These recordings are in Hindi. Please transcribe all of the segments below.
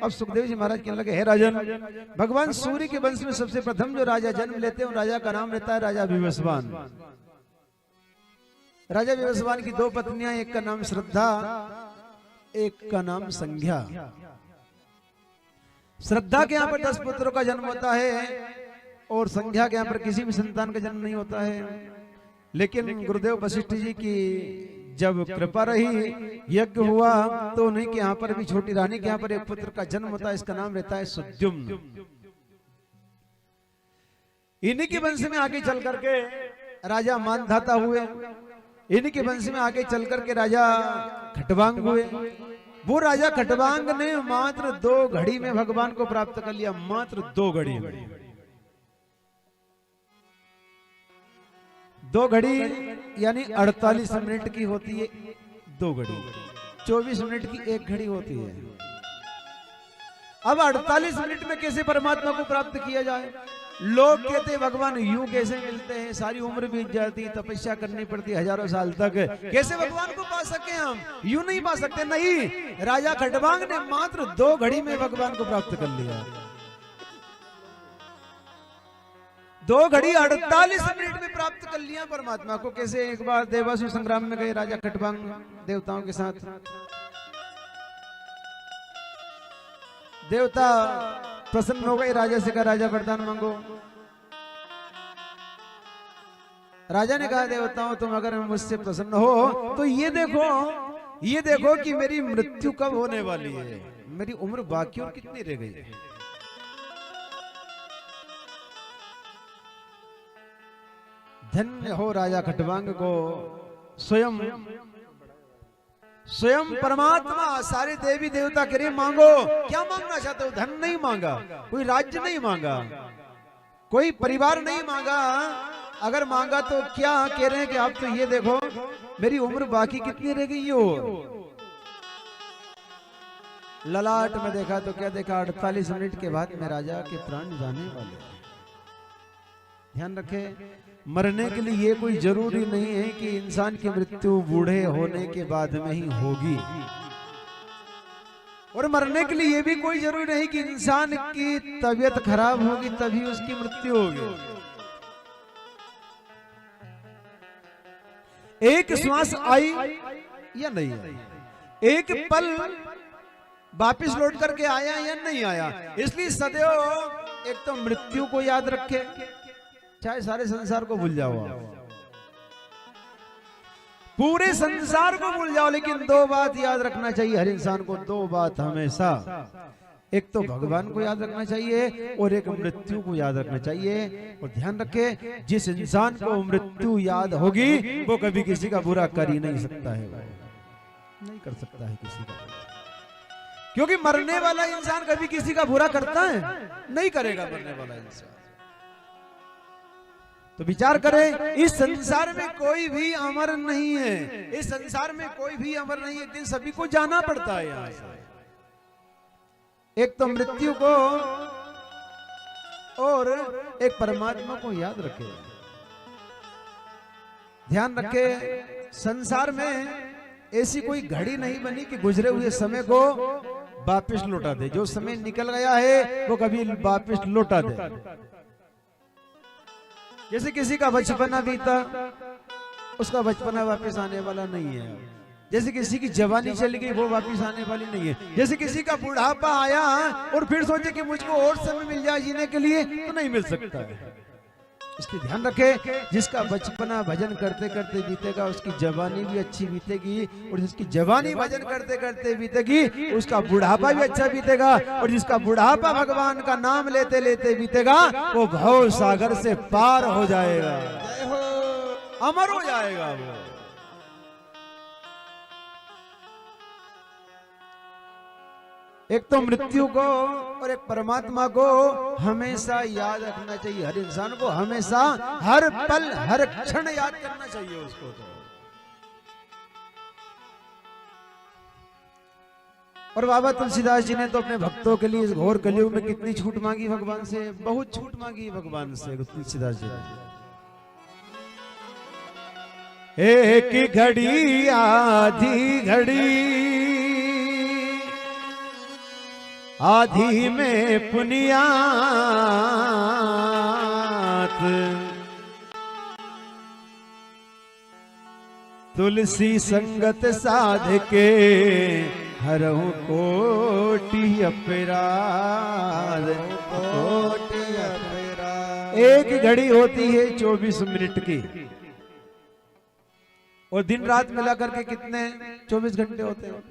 अब सुखदेव जी महाराज कहने लगे, हे राजन, भगवान सूर्य के वंश में सबसे प्रथम जो राजा जन्म लेते हैं, राजा का नाम रहता है राजा विवस्वान। राजा विवस्वान की दो पत्नियां, एक का नाम श्रद्धा, एक का नाम संज्ञा। श्रद्धा के यहाँ पर 10 पुत्रों का जन्म होता है और संज्ञा के यहाँ पर किसी भी संतान का जन्म नहीं होता है। लेकिन गुरुदेव वशिष्ठ जी की जब कृपा रही, यज्ञ हुआ, तो उन्हीं के यहाँ पर भी, छोटी रानी के यहाँ पर एक पुत्र का जन्म होता है, इसका नाम रहता है सुद्युम्न। इन्हीं के वंश में आगे चल करके राजा मानधाता हुए, इन्हीं के वंश में आगे चल करके राजा खटवांग हुए। वो राजा खटवांग ने मात्र 2 घड़ी में भगवान को प्राप्त कर लिया, मात्र 2 घड़ी में। 2 घड़ी यानी 48 मिनट की होती है 2 घड़ी, 24 मिनट की 1 घड़ी होती है। अब 48 मिनट में कैसे परमात्मा को प्राप्त किया जाए? लोग कहते हैं भगवान यूं कैसे मिलते हैं, सारी उम्र बीत जाती, तपस्या करनी पड़ती हजारों साल तक, कैसे भगवान को पा सके हम? यूं नहीं पा सकते। नहीं, राजा खटवांग ने मात्र 2 घड़ी में भगवान को प्राप्त कर लिया। 2 घड़ी 48 मिनट में प्राप्त कर लिया परमात्मा को। कैसे? एक बार देवासुर संग्राम में गए राजा खटवांग देवताओं के साथ। देवता प्रसन्न हो गए, राजा से कहा, राजा वरदान मांगो। राजा ने कहा, देवताओं तुम अगर मुझसे प्रसन्न हो तो ये देखो कि मेरी मृत्यु कब होने वाली है, मेरी उम्र बाकी और कितनी रह गई है। धन्य हो राजा खटवांग को स्वयं परमात्मा, सारे देवी देवता कह रहे मांगो। क्या मांगना चाहते हो? धन नहीं मांगा, कोई राज्य नहीं मांगा, कोई परिवार नहीं मांगा। अगर मांगा तो क्या कह रहे हैं कि आप तो ये देखो मेरी उम्र बाकी कितनी रह गई हो। ललाट में देखा तो क्या देखा? 48 मिनट के बाद में राजा के प्राण जाने वाले। ध्यान रखे, मरने के लिए ये कोई जरूरी नहीं है कि इंसान की मृत्यु बूढ़े होने के बाद में ही होगी, और मरने के लिए ये भी कोई जरूरी नहीं कि इंसान की तबीयत खराब होगी तभी उसकी मृत्यु होगी। एक श्वास आई या नहीं आई, एक पल वापिस लौट करके आया या नहीं आया। इसलिए सदैव एक तो मृत्यु को याद रखे, चाहे सारे संसार को भूल जाओ, पूरे संसार को भूल जाओ, लेकिन 2 बात याद रखना चाहिए हर इंसान को। 2 बात हमेशा, एक तो भगवान को याद रखना चाहिए और एक मृत्यु को याद रखना चाहिए। और ध्यान रखे, जिस इंसान को मृत्यु याद होगी वो कभी किसी का बुरा कर ही नहीं सकता है, नहीं कर सकता है किसी का, क्योंकि मरने वाला इंसान कभी किसी का बुरा करता है? नहीं करेगा मरने वाला इंसान। तो विचार करें, इस संसार में कोई भी अमर नहीं है, इस संसार में कोई भी अमर नहीं है, एक दिन सभी को जाना पड़ता है यहाँ से। एक तो मृत्यु को और एक परमात्मा को याद रखे। ध्यान रखे, संसार में ऐसी कोई घड़ी नहीं बनी कि गुजरे हुए समय को वापस लौटा दे। जो समय निकल गया है वो कभी वापस लौटा दे। जैसे किसी का बचपना बीता, उसका बचपना वापस आने वाला नहीं है। जैसे किसी की जवानी चली गई, वो वापस आने वाली नहीं है। जैसे किसी का बुढ़ापा आया और फिर सोचे कि मुझको और समय मिल जाए जीने के लिए, तो नहीं मिल सकता है। इसलिए ध्यान रखे, जिसका बचपना भजन करते करते बीतेगा उसकी जवानी भी अच्छी बीतेगी, और जिसकी जवानी भजन करते करते बीतेगी उसका बुढ़ापा भी अच्छा बीतेगा, और जिसका बुढ़ापा भगवान का नाम लेते लेते बीतेगा वो भव सागर से पार हो जाएगा, अमर हो जाएगा वो। एक तो मृत्यु को और एक परमात्मा को हमेशा याद रखना चाहिए। हर इंसान को हमेशा, हर पल, हर क्षण याद करना चाहिए उसको। तो और बाबा तुलसीदास जी ने तो अपने भक्तों के लिए इस घोर कलयुग में कितनी छूट मांगी भगवान से, बहुत छूट मांगी भगवान से तुलसीदास जी ने। एक घड़ी आधी घड़ी आधी में पुनियात तुलसी संगत साध के हरहु कोटि अपराध। एक घड़ी होती है 24 मिनट की, और दिन रात मिला करके कितने 24 घंटे होते हैं।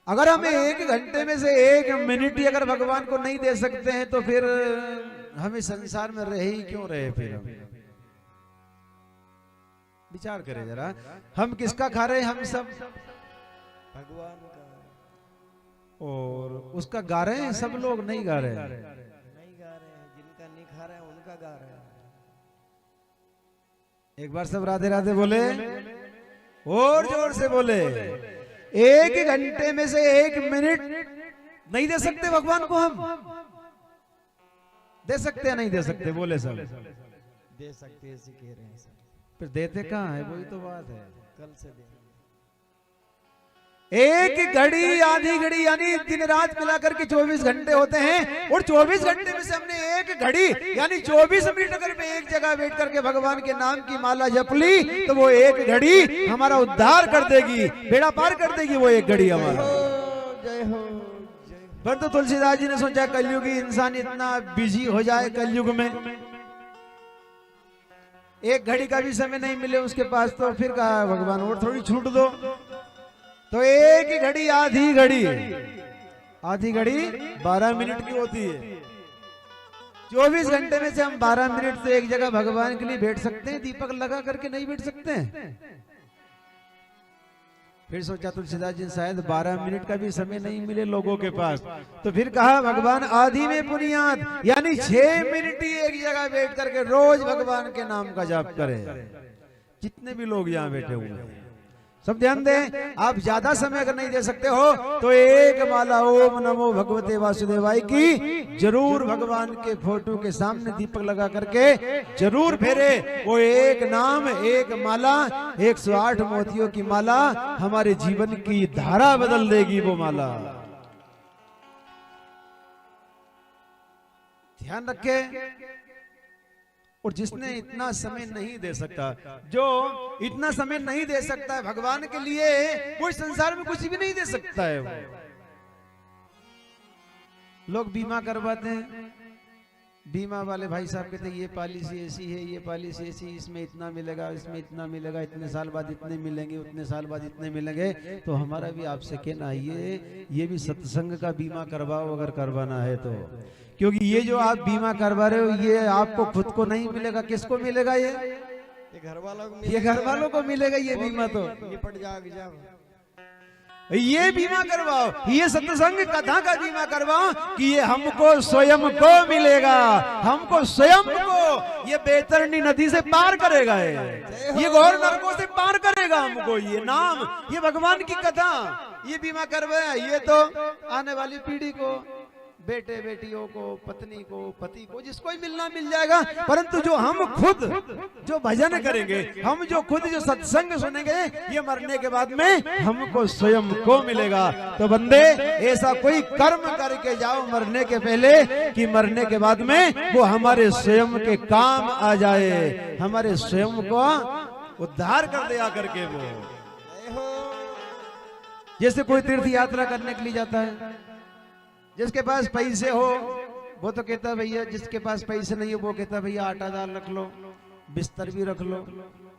अगर हम एक घंटे में से एक मिनट ही अगर भगवान को नहीं दे सकते हैं तो फिर हम इस संसार में रहे ही क्यों रहे। फिर हम विचार करें जरा, हम किसका खा रहे हैं? हम सब भगवान का, और उसका गा रहे हैं। सब लोग नहीं गा रहे हैं, नहीं गा रहे हैं, जिनका नहीं खा रहे हैं उनका गा रहे हैं। एक बार सब राधे राधे बोले, और जोर से बोले। एक घंटे में से एक मिनट नहीं दे सकते भगवान को? हम दे सकते हैं नहीं दे सकते? बोले सब दे सकते हैं, ऐसे कह रहे हैं सब। फिर देते कहाँ है? वही तो बात है। कल से देंगे। एक घड़ी आधी घड़ी यानी दिन रात मिलाकर के 24 घंटे होते हैं, और 24 घंटे में से हमने एक घड़ी यानी 24 मिनट अगर मैं एक जगह बैठ करके भगवान के नाम की माला जप ली तो वो एक घड़ी हमारा उद्धार कर देगी, बेड़ा पार कर देगी वो एक घड़ी हमारा। जय हो। पर तो तुलसीदास जी ने सोचा कलयुगी इंसान इतना बिजी हो जाए कलयुग में, एक घड़ी का भी समय नहीं मिले उसके पास, तो फिर कहा भगवान और थोड़ी छूट दो। तो एक ही घड़ी आधी घड़ी 12 मिनट की होती है। 24 घंटे में से हम 12 मिनट तो एक जगह भगवान के लिए बैठ सकते हैं, दीपक लगा करके नहीं बैठ सकते हैं। फिर सोचा तुलसीदास जी शायद 12 मिनट का भी समय नहीं मिले लोगों के पास, तो फिर कहा भगवान आधी में पुनियाद यानी 6 मिनट ही एक जगह बैठ करके रोज भगवान के नाम का जाप करें। जितने भी लोग यहाँ बैठे हुए हैं सब ध्यान दें। आप ज्यादा समय अगर नहीं दे सकते हो तो एक माला ओम नमो भगवते वासुदेवाय की जरूर भगवान के फोटो के सामने दीपक लगा करके जरूर फेरे। वो एक नाम, एक माला, 108 मोतियों की माला हमारे जीवन की धारा बदल देगी। वो माला ध्यान रखे। और जिसने इतना समय नहीं दे सकता, जो इतना समय नहीं दे सकता है भगवान के लिए, वो इस संसार में कुछ भी नहीं दे सकता है। वो लोग बीमा करवाते हैं, बीमा वाले भाई साहब कहते हैं ये पॉलिसी ऐसी है, ये पॉलिसी ऐसी, इसमें इतना मिलेगा, इसमें इतना मिलेगा, इतने साल बाद इतने मिलेंगे, उतने साल बाद इतने मिलेंगे। तो हमारा भी आपसे कहना ये भी सत्संग का बीमा करवाओ अगर करवाना है तो, क्योंकि ये जो आप बीमा करवा रहे हो ये आपको खुद को नहीं मिलेगा। किसको मिलेगा? ये घर वालों को, ये घर वालों को मिलेगा ये बीमा। तो निपट जाओ। ये बीमा करवाओ, ये सत्संग कथा का बीमा करवाओ कि ये हमको स्वयं को मिलेगा, हमको स्वयं को ये बैतरणी नदी से पार करेगा, ये घोर नरकों से पार करेगा हमको। ये नाम, ये भगवान की कथा, ये बीमा करवाया। ये तो आने वाली पीढ़ी को, बेटे बेटियों को, पत्नी को, पति को, जिसको ही मिलना मिल जाएगा। परंतु जो हम खुद जो भजन करेंगे, हम जो खुद जो सत्संग सुनेंगे, ये मरने के बाद में हमको स्वयं को मिलेगा। तो बंदे ऐसा कोई कर्म करके जाओ मरने के पहले कि मरने के बाद में वो हमारे स्वयं के काम आ जाए, हमारे स्वयं को उद्धार कर दिया करके। वो जैसे कोई तीर्थ यात्रा करने के लिए जाता है, जिसके पास पैसे हो वो तो कहता भैया, जिसके पास पैसे नहीं हो वो कहता भैया आटा दाल रख लो, बिस्तर भी रख लो,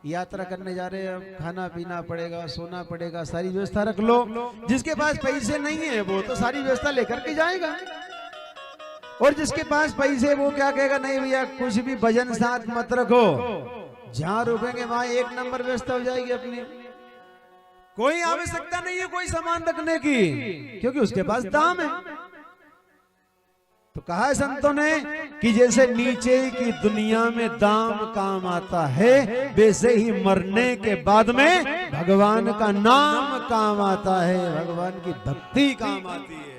यात्रा करने जा रहे हैं, खाना पीना पड़ेगा, सोना पड़ेगा, सारी व्यवस्था रख लो। जिसके पास पैसे नहीं है वो तो सारी व्यवस्था लेकर के जाएगा, और जिसके पास पैसे वो क्या कहेगा, नहीं भैया कुछ भी भजन साथ मत रखो, जहां रुकेंगे वहां 1 नंबर व्यवस्था हो जाएगी अपनी। कोई आवश्यकता नहीं है कोई सामान रखने की, क्योंकि उसके पास दाम है। तो कहा है संतों ने कि जैसे नीचे की दुनिया में दाम काम आता है, वैसे ही मरने के बाद में भगवान का नाम काम आता है, भगवान की भक्ति काम आती है।